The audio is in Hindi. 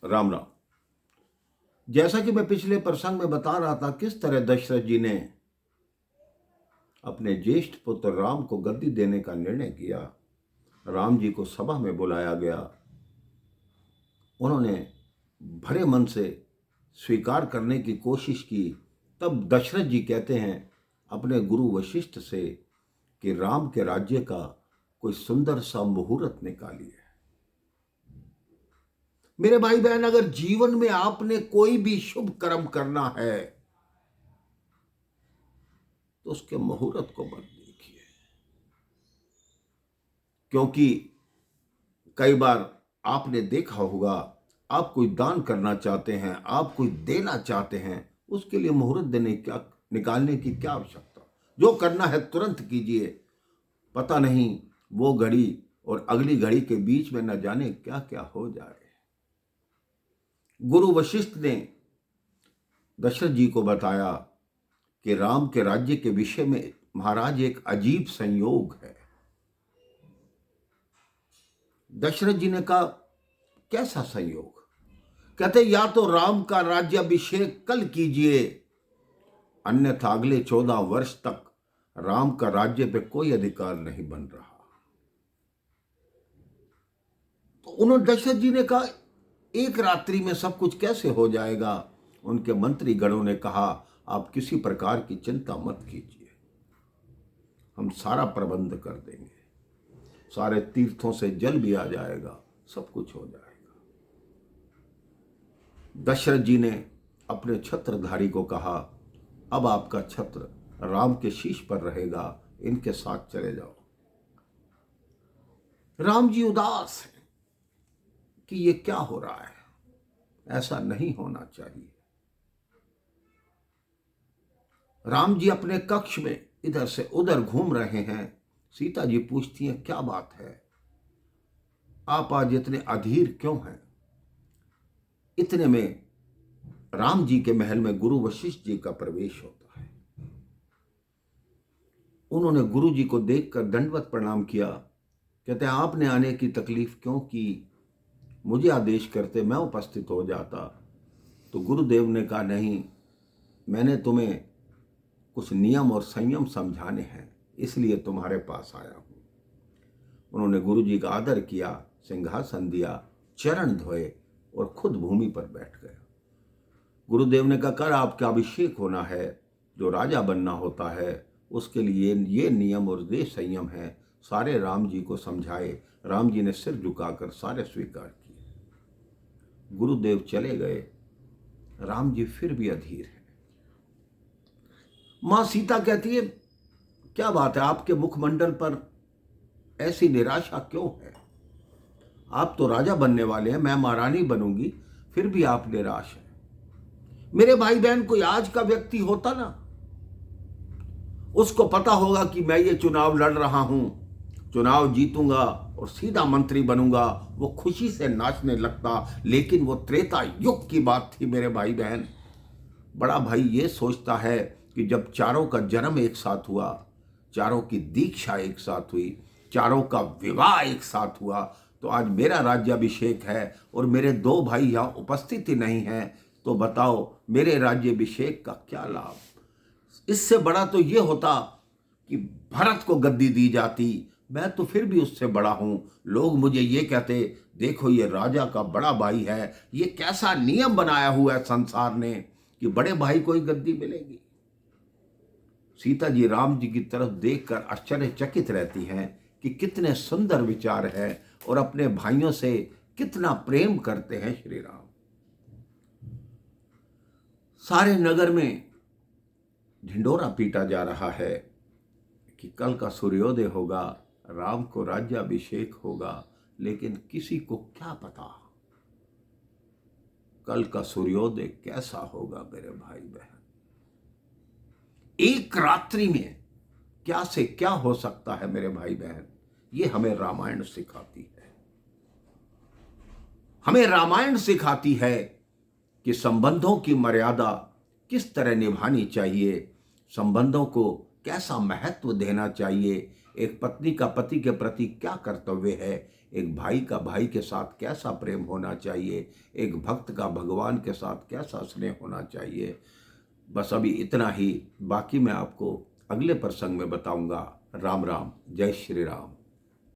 राम राम। जैसा कि मैं पिछले प्रसंग में बता रहा था, किस तरह दशरथ जी ने अपने ज्येष्ठ पुत्र राम को गद्दी देने का निर्णय किया। राम जी को सभा में बुलाया गया। उन्होंने भरे मन से स्वीकार करने की कोशिश की। तब दशरथ जी कहते हैं अपने गुरु वशिष्ठ से कि राम के राज्य का कोई सुंदर सा मुहूर्त निकालिए। मेरे भाई बहन, अगर जीवन में आपने कोई भी शुभ कर्म करना है तो उसके मुहूर्त को मत देखिए, क्योंकि कई बार आपने देखा होगा, आप कोई दान करना चाहते हैं, आप कोई देना चाहते हैं, उसके लिए मुहूर्त निकालने की क्या आवश्यकता। जो करना है तुरंत कीजिए। पता नहीं वो घड़ी और अगली घड़ी के बीच में न जाने क्या क्या हो जाए। गुरु वशिष्ठ ने दशरथ जी को बताया कि राम के राज्य के विषय में महाराज एक अजीब संयोग है। दशरथ जी ने कहा, कैसा संयोग? कहते, या तो राम का राज्याभिषेक कल कीजिए, अन्यथा अगले 14 वर्ष तक राम का राज्य पे कोई अधिकार नहीं बन रहा। तो उन्होंने दशरथ जी ने कहा, एक रात्रि में सब कुछ कैसे हो जाएगा? उनके मंत्री गणों ने कहा, आप किसी प्रकार की चिंता मत कीजिए, हम सारा प्रबंध कर देंगे, सारे तीर्थों से जल भी आ जाएगा, सब कुछ हो जाएगा। दशरथ जी ने अपने छत्रधारी को कहा, अब आपका छत्र राम के शीश पर रहेगा, इनके साथ चले जाओ। राम जी उदास हैं कि ये क्या हो रहा है, ऐसा नहीं होना चाहिए। राम जी अपने कक्ष में इधर से उधर घूम रहे हैं। सीता जी पूछती हैं, क्या बात है, आप आज इतने अधीर क्यों हैं? इतने में राम जी के महल में गुरु वशिष्ठ जी का प्रवेश होता है। उन्होंने गुरु जी को देखकर दंडवत प्रणाम किया। कहते हैं, आपने आने की तकलीफ क्यों की? मुझे आदेश करते, मैं उपस्थित हो जाता। तो गुरुदेव ने कहा, नहीं, मैंने तुम्हें कुछ नियम और संयम समझाने हैं, इसलिए तुम्हारे पास आया हूं। उन्होंने गुरु जी का आदर किया, सिंहासन दिया, चरण धोए और खुद भूमि पर बैठ गए। गुरुदेव ने कहा, कर आपका अभिषेक होना है, जो राजा बनना होता है उसके लिए ये नियम और ये संयम है। सारे राम जी को समझाए। राम जी ने सिर झुकाकर सारे स्वीकार किए। गुरुदेव चले गए। राम जी फिर भी अधीर है। मां सीता कहती है, क्या बात है, आपके मुखमंडल पर ऐसी निराशा क्यों है? आप तो राजा बनने वाले हैं, मैं महारानी बनूंगी, फिर भी आप निराश हैं। मेरे भाई बहन, कोई आज का व्यक्ति होता ना, उसको पता होगा कि मैं ये चुनाव लड़ रहा हूं, चुनाव जीतूंगा और सीधा मंत्री बनूंगा, वो खुशी से नाचने लगता। लेकिन वो त्रेता युग की बात थी मेरे भाई बहन। बड़ा भाई ये सोचता है कि जब चारों का जन्म एक साथ हुआ, चारों की दीक्षा एक साथ हुई, चारों का विवाह एक साथ हुआ, तो आज मेरा राज्याभिषेक है और मेरे 2 भाई यहां उपस्थित ही नहीं हैं, तो बताओ मेरे राज्याभिषेक का क्या लाभ? इससे बड़ा तो ये होता कि भरत को गद्दी दी जाती। मैं तो फिर भी उससे बड़ा हूं। लोग मुझे ये कहते, देखो ये राजा का बड़ा भाई है। ये कैसा नियम बनाया हुआ है संसार ने कि बड़े भाई को ही गद्दी मिलेगी। सीता जी राम जी की तरफ देखकर आश्चर्यचकित रहती हैं कि कितने सुंदर विचार है और अपने भाइयों से कितना प्रेम करते हैं श्री राम। सारे नगर में ढिंडोरा पीटा जा रहा है कि कल का सूर्योदय होगा, राम को राज्याभिषेक होगा। लेकिन किसी को क्या पता कल का सूर्योदय कैसा होगा? मेरे भाई बहन, एक रात्रि में क्या से क्या हो सकता है मेरे भाई बहन, ये हमें रामायण सिखाती है। हमें रामायण सिखाती है कि संबंधों की मर्यादा किस तरह निभानी चाहिए, संबंधों को कैसा महत्व देना चाहिए, एक पत्नी का पति के प्रति क्या कर्तव्य है, एक भाई का भाई के साथ कैसा प्रेम होना चाहिए, एक भक्त का भगवान के साथ कैसा स्नेह होना चाहिए। बस अभी इतना ही, बाकी मैं आपको अगले प्रसंग में बताऊंगा। राम राम, जय श्री राम।